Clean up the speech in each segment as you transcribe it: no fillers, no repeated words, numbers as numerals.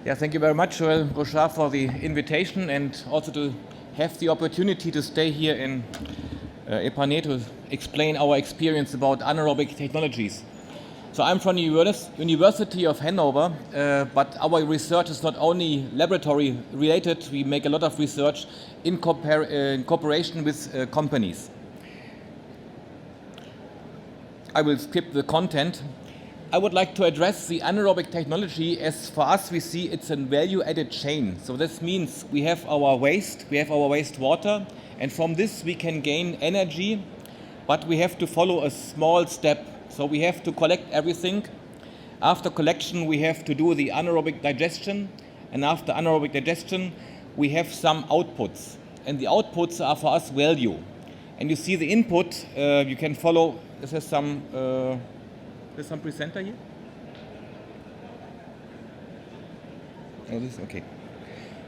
Yeah, thank you very much, Joel Bouchard, for the invitation and also to have the opportunity to stay here in Epernay to explain our experience about anaerobic technologies. So I'm from the University of Hanover, but our research is not only laboratory related, we make a lot of research in cooperation with companies. I will skip the content. I would like to address the anaerobic technology as for us we see it's a value-added chain. So this means we have our waste, we have our wastewater, and from this we can gain energy, but we have to follow a small step. So we have to collect everything. After collection we have to do the anaerobic digestion, and after anaerobic digestion we have some outputs. And the outputs are for us value. And you see the input, you can follow, this has some... There's some presenter here? Oh, this, okay.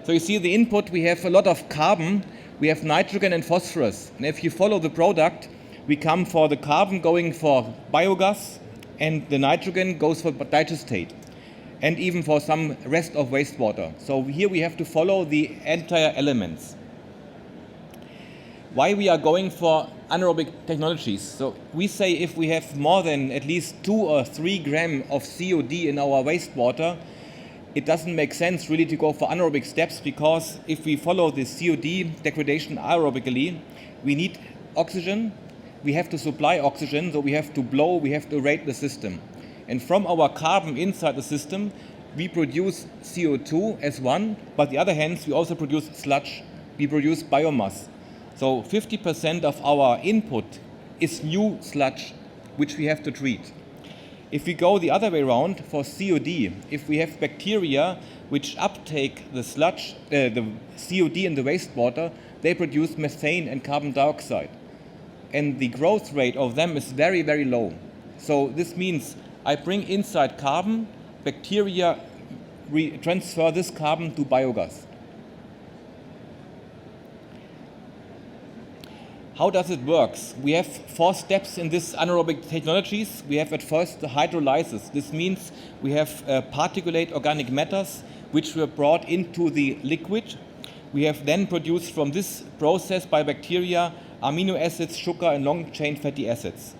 So you see the input, we have a lot of carbon, we have nitrogen and phosphorus. And if you follow the product, we come for the carbon going for biogas, and the nitrogen goes for digestate, and even for some rest of wastewater. So here we have to follow the entire elements. Why we are going for anaerobic technologies? So we say if we have more than at least 2 or 3 grams of COD in our wastewater, it doesn't make sense really to go for anaerobic steps, because if we follow the COD degradation aerobically, we need oxygen, we have to supply oxygen, so we have to blow, we have to aerate the system. And from our carbon inside the system, we produce CO2 as one, but the other hand, we also produce sludge, we produce biomass. So 50% of our input is new sludge, which we have to treat. If we go the other way around for COD, if we have bacteria which uptake the sludge, the COD in the wastewater, they produce methane and carbon dioxide. And the growth rate of them is very, very low. So this means I bring inside carbon, bacteria transfer this carbon to biogas. How does it work? We have 4 steps in this anaerobic technologies. We have at first the hydrolysis. This means we have particulate organic matters which were brought into the liquid. We have then produced from this process by bacteria amino acids, sugar and long-chain fatty acids.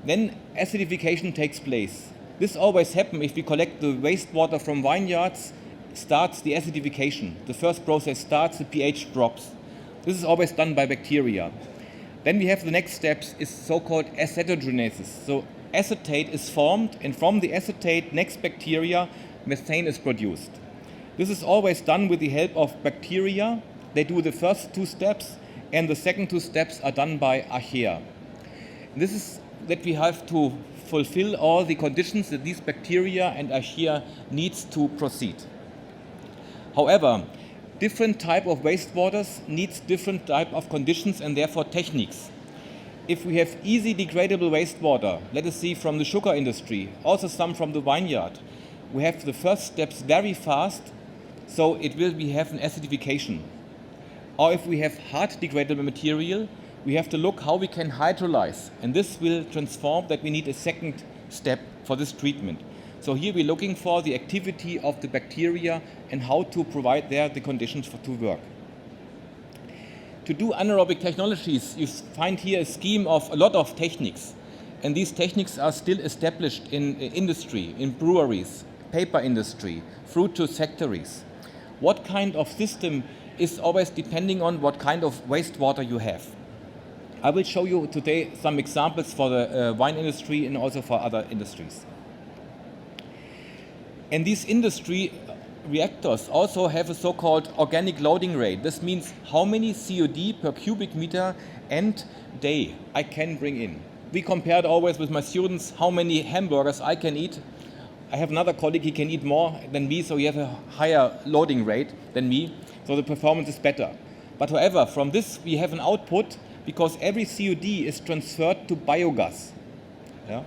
Then acidification takes place. This always happens if we collect the wastewater from vineyards, starts the acidification. The first process starts, the pH drops. This is always done by bacteria. Then we have the next steps is so-called acetogenesis. So acetate is formed, and from the acetate next bacteria, methane is produced. This is always done with the help of bacteria. They do the first 2 steps, and the second 2 steps are done by archaea. This is that we have to fulfill all the conditions that these bacteria and archaea needs to proceed. However, different type of wastewaters needs different type of conditions and therefore techniques. If we have easy degradable wastewater, let us see from the sugar industry, also some from the vineyard, we have the first steps very fast, so it will have an acidification. Or if we have hard degradable material, we have to look how we can hydrolyze, and this will transform that we need a second step for this treatment. So here we're looking for the activity of the bacteria and how to provide there the conditions to work. To do anaerobic technologies, you find here a scheme of a lot of techniques. And these techniques are still established in industry, in breweries, paper industry, fruit juice factories. What kind of system is always depending on what kind of wastewater you have. I will show you today some examples for the wine industry and also for other industries. And these industry reactors also have a so-called organic loading rate. This means how many COD per cubic meter and day I can bring in. We compared always with my students how many hamburgers I can eat. I have another colleague, he can eat more than me, so he has a higher loading rate than me, so the performance is better. But however, from this we have an output because every COD is transferred to biogas. Yeah?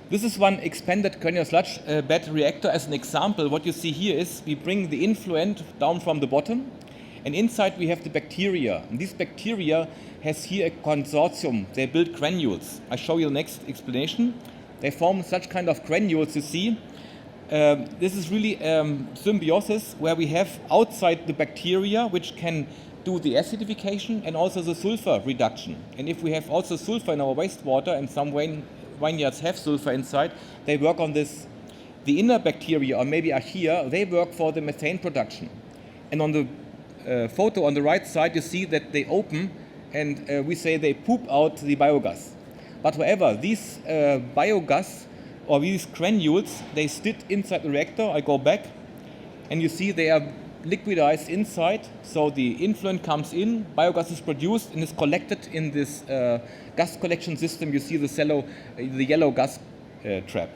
This is one expanded granular sludge bed reactor as an example. What you see here is we bring the influent down from the bottom, and inside we have the bacteria. And these bacteria has here a consortium. They build granules. I show you the next explanation. They form such kind of granules you see. This is really symbiosis where we have outside the bacteria which can do the acidification and also the sulfur reduction. And if we have also sulfur in our wastewater, and some vineyards have sulfur inside, they work on this. The inner bacteria, or maybe archaea, they work for the methane production. And on the photo on the right side, you see that they open and we say they poop out the biogas. But however, these biogas or these granules, they sit inside the reactor. I go back and you see they are liquidized inside. So the influent comes in, biogas is produced and is collected in this gas collection system. You see the yellow gas trap.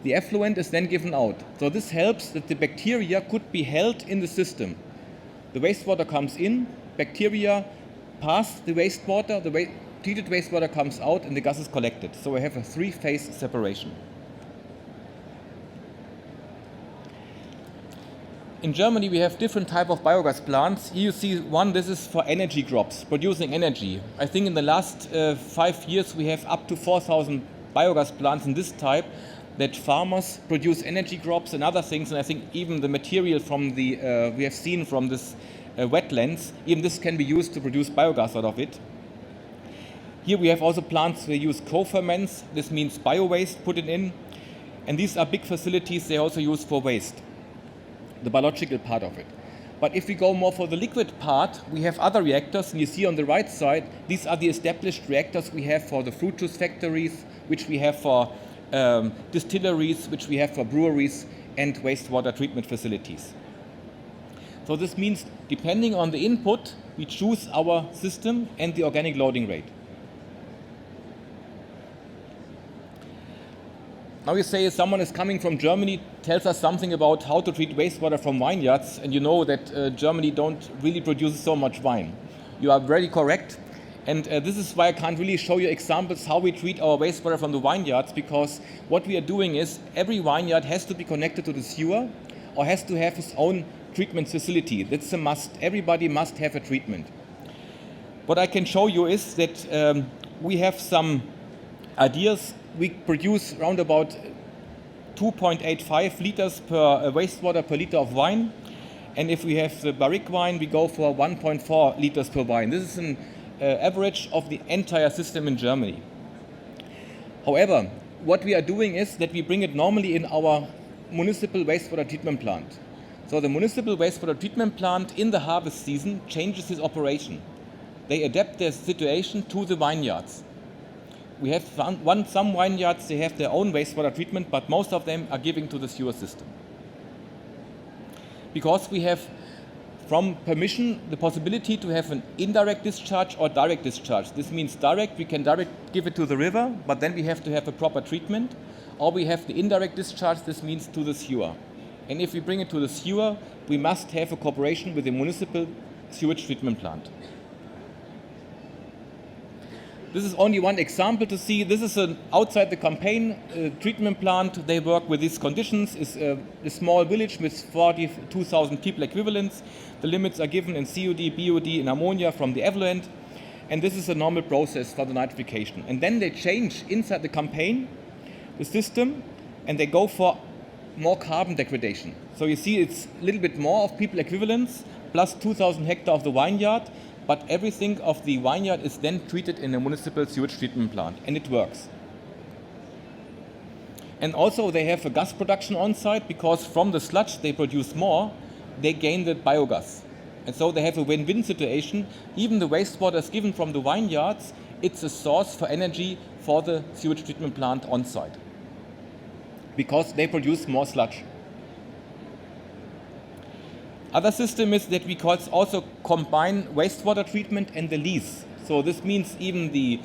The effluent is then given out. So this helps that the bacteria could be held in the system. The wastewater comes in, bacteria pass the wastewater, treated wastewater comes out and the gas is collected. So we have a three-phase separation. In Germany we have different type of biogas plants. Here you see one, this is for energy crops, producing energy. I think in the last 5 years we have up to 4,000 biogas plants in this type that farmers produce energy crops and other things, and I think even the material from the we have seen from this wetlands, even this can be used to produce biogas out of it. Here we have also plants that use co-ferments. This means bio-waste put it in. And these are big facilities they also use for waste, the biological part of it. But if we go more for the liquid part, we have other reactors. And you see on the right side, these are the established reactors we have for the fruit juice factories, which we have for distilleries, which we have for breweries and wastewater treatment facilities. So this means depending on the input, we choose our system and the organic loading rate. Now you say someone is coming from Germany, tells us something about how to treat wastewater from vineyards, and you know that Germany don't really produce so much wine. You are very correct. And this is why I can't really show you examples how we treat our wastewater from the vineyards, because what we are doing is every vineyard has to be connected to the sewer or has to have its own treatment facility. That's a must. Everybody must have a treatment. What I can show you is that we have some ideas. We produce around about 2.85 liters per wastewater per liter of wine. And if we have the barrique wine, we go for 1.4 liters per wine. This is an average of the entire system in Germany. However, what we are doing is that we bring it normally in our municipal wastewater treatment plant. So the municipal wastewater treatment plant in the harvest season changes its operation. They adapt their situation to the vineyards. We have some vineyards, they have their own wastewater treatment, but most of them are giving to the sewer system. Because we have from permission the possibility to have an indirect discharge or direct discharge. This means direct, we can direct give it to the river, but then we have to have a proper treatment. Or we have the indirect discharge, this means to the sewer. And if we bring it to the sewer, we must have a cooperation with the municipal sewage treatment plant. This is only one example to see. This is an outside the campaign treatment plant. They work with these conditions. It's a small village with 42,000 people equivalents. The limits are given in COD, BOD, and ammonia from the effluent. And this is a normal process for the nitrification. And then they change inside the campaign, the system, and they go for more carbon degradation. So you see it's a little bit more of people equivalents, plus 2,000 hectares of the vineyard, but everything of the vineyard is then treated in a municipal sewage treatment plant, and it works. And also they have a gas production on site, because from the sludge they produce more, they gain the biogas. And so they have a win-win situation. Even the wastewater is given from the vineyards, it's a source for energy for the sewage treatment plant on site, because they produce more sludge. Other system is that we also combine wastewater treatment and the lease. So this means even the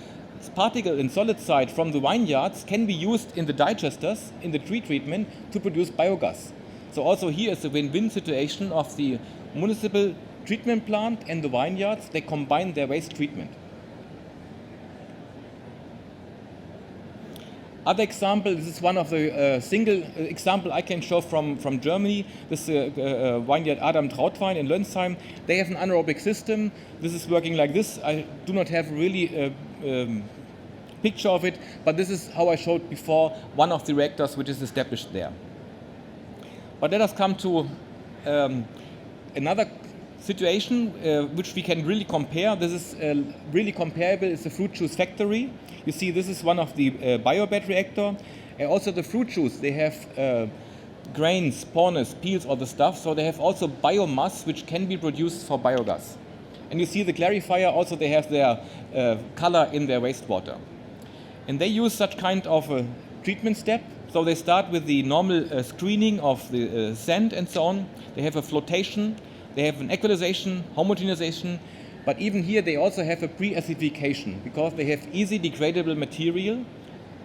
particle and solid side from the vineyards can be used in the digesters, in the tree treatment, to produce biogas. So also here is a win-win situation of the municipal treatment plant and the vineyards. They combine their waste treatment. Other example, this is one of the single example I can show from Germany. This is vineyard Adam Trautwein in Lönsheim. They have an anaerobic system. This is working like this. I do not have really picture of it, but this is how I showed before, one of the reactors which is established there. But let us come to another situation which we can really compare. This is really comparable. It's a fruit juice factory. You see, this is one of the biobed reactor. Also the fruit juice, they have grains, powness, peels, all the stuff. So they have also biomass which can be produced for biogas. And you see the clarifier, also they have their color in their wastewater. And they use such kind of a treatment step. So they start with the normal screening of the sand and so on. They have a flotation, they have an equalization, homogenization, but even here they also have a pre-acidification because they have easy degradable material,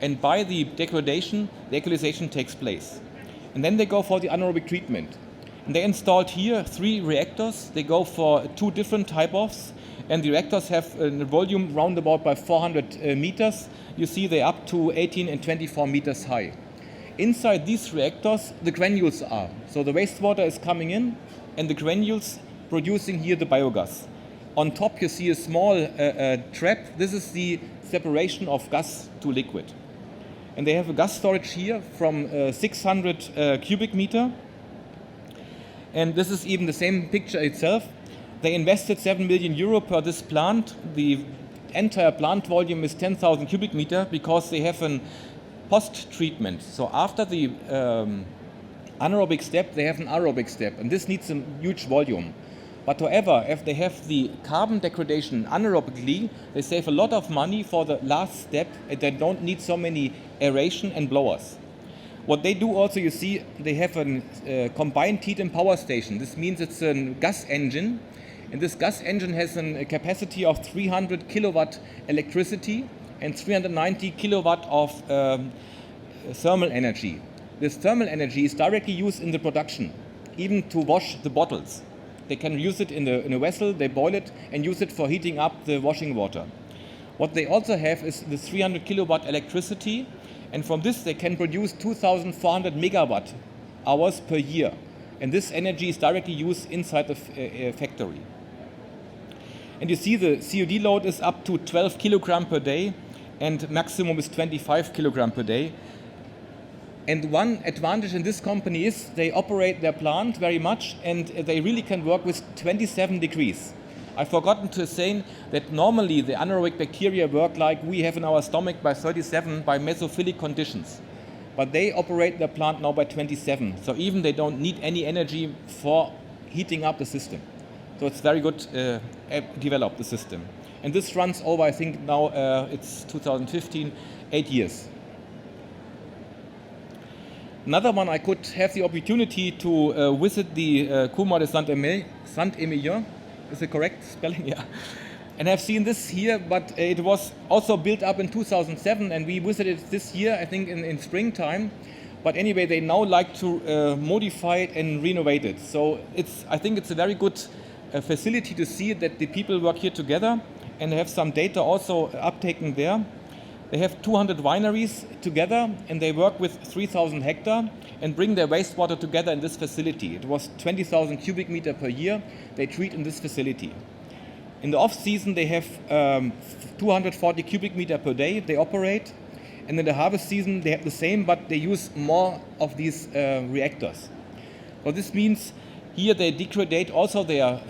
and by the degradation, the equalization takes place. And then they go for the anaerobic treatment. And they installed here 3 reactors. They go for 2 different type-offs, and the reactors have a volume roundabout by 400 meters. You see they're up to 18 and 24 meters high. Inside these reactors, the granules are. So the wastewater is coming in, and the granules producing here the biogas. On top, you see a small trap. This is the separation of gas to liquid. And they have a gas storage here from 600 cubic meter. And this is even the same picture itself. They invested 7 million euro per this plant. The entire plant volume is 10,000 cubic meter because they have an post-treatment. So after the anaerobic step, they have an aerobic step, and this needs a huge volume. But however, if they have the carbon degradation anaerobically, they save a lot of money for the last step, and they don't need so many aeration and blowers. What they do also, you see, they have a combined heat and power station. This means it's a gas engine, and this gas engine has a capacity of 300 kilowatt electricity and 390 kilowatt of thermal energy. This thermal energy is directly used in the production, even to wash the bottles. They can use it in a vessel, they boil it and use it for heating up the washing water. What they also have is the 300 kilowatt electricity, and from this they can produce 2,400 megawatt hours per year. And this energy is directly used inside the factory. And you see the COD load is up to 12 kilogram per day, and maximum is 25 kilogram per day. And one advantage in this company is they operate their plant very much, and they really can work with 27 degrees. I've forgotten to say that normally the anaerobic bacteria work like we have in our stomach by 37 by mesophilic conditions. But they operate their plant now by 27. So even they don't need any energy for heating up the system. So it's very good developed, the system. And this runs over, I think now it's 2015, 8 years. Another one, I could have the opportunity to visit the Coma de Saint-Emilion. Is it correct spelling? Yeah. And I've seen this here, but it was also built up in 2007, and we visited this year, I think in springtime. But anyway, they now like to modify it and renovate it. So I think it's a very good facility to see that the people work here together, and they have some data also uptaken there. They have 200 wineries together, and they work with 3,000 hectares and bring their wastewater together in this facility. It was 20,000 cubic meter per year they treat in this facility. In the off-season, they have 240 cubic meter per day they operate, and in the harvest season, they have the same, but they use more of these reactors. So this means here they degrade also their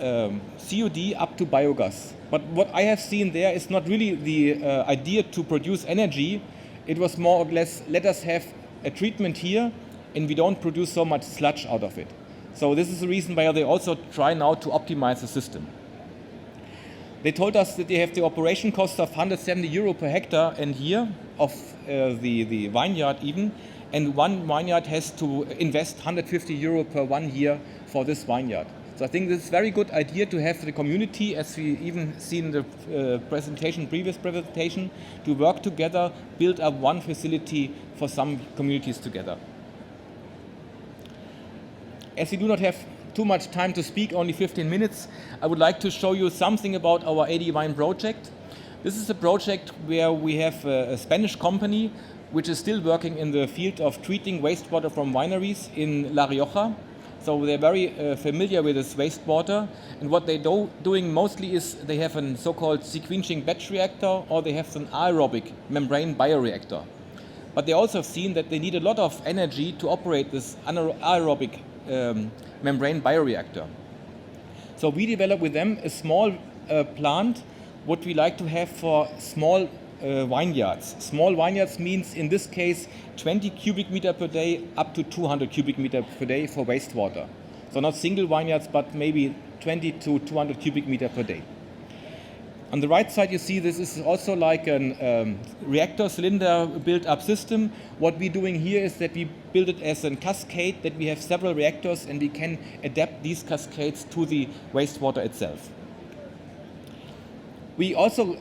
COD up to biogas. But what I have seen there is not really the idea to produce energy. It was more or less, let us have a treatment here, and we don't produce so much sludge out of it. So this is the reason why they also try now to optimize the system. They told us that they have the operation cost of 170 euro per hectare and year of the vineyard even, and one vineyard has to invest 150 euro per 1 year for this vineyard. So I think this is a very good idea to have the community, as we even seen in the previous presentation, to work together, build up one facility for some communities together. As we do not have too much time to speak, only 15 minutes, I would like to show you something about our AD Wine project. This is a project where we have a Spanish company which is still working in the field of treating wastewater from wineries in La Rioja. So they're very familiar with this wastewater, and what they're doing mostly is they have a so-called sequencing batch reactor, or they have an aerobic membrane bioreactor. But they also have seen that they need a lot of energy to operate this aerobic membrane bioreactor. So we developed with them a small plant, what we like to have for small vineyards. Small vineyards means, in this case, 20 cubic meter per day up to 200 cubic meter per day for wastewater. So not single vineyards, but maybe 20 to 200 cubic meter per day. On the right side, you see this is also like a reactor cylinder built-up system. What we're doing here is that we build it as a cascade, that we have several reactors and we can adapt these cascades to the wastewater itself. We also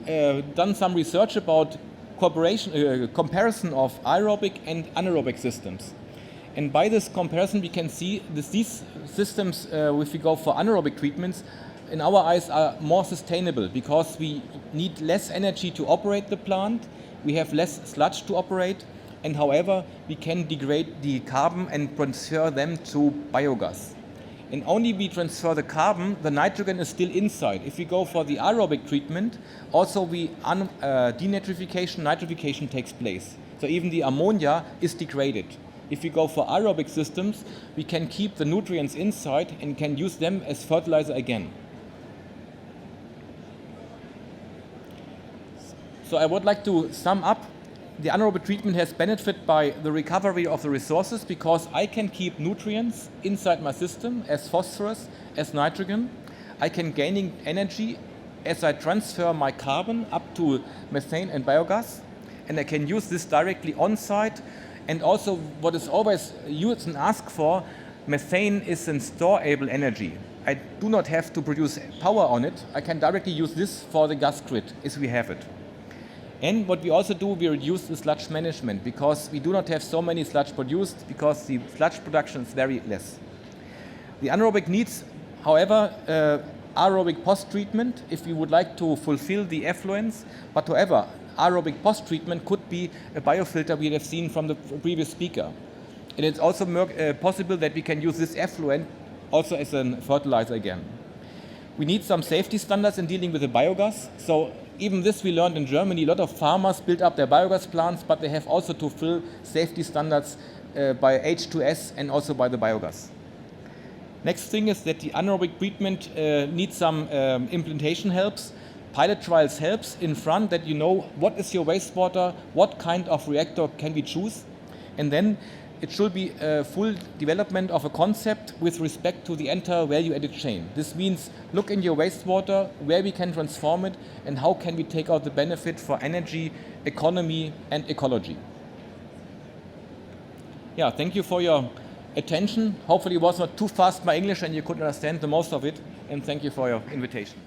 done some research about comparison of aerobic and anaerobic systems. And by this comparison, we can see these systems, if we go for anaerobic treatments, in our eyes are more sustainable because we need less energy to operate the plant, we have less sludge to operate, and however, we can degrade the carbon and transfer them to biogas. And only we transfer the carbon, the nitrogen is still inside. If we go for the aerobic treatment, also denitrification, nitrification takes place. So even the ammonia is degraded. If we go for aerobic systems, we can keep the nutrients inside and can use them as fertilizer again. So I would like to sum up. The anaerobic treatment has benefited by the recovery of the resources because I can keep nutrients inside my system as phosphorus, as nitrogen. I can gain energy as I transfer my carbon up to methane and biogas, and I can use this directly on site. And also what is always used and asked for, methane is a storeable energy. I do not have to produce power on it. I can directly use this for the gas grid as we have it. And what we also do, we reduce the sludge management because we do not have so many sludge produced because the sludge production is very less. The anaerobic needs, however, aerobic post-treatment if we would like to fulfill the effluents, but however, aerobic post-treatment could be a biofilter we have seen from the previous speaker. And it's also possible that we can use this effluent also as a fertilizer again. We need some safety standards in dealing with the biogas. So even this we learned in Germany. A lot of farmers build up their biogas plants, but they have also to fill safety standards by H2S and also by the biogas. Next thing is that the anaerobic treatment needs some implementation helps. Pilot trials helps in front that you know what is your wastewater, what kind of reactor can we choose, and then it should be a full development of a concept with respect to the entire value-added chain. This means look in your wastewater, where we can transform it, and how can we take out the benefit for energy, economy, and ecology. Yeah, thank you for your attention. Hopefully it was not too fast my English and you could understand the most of it, and thank you for your invitation.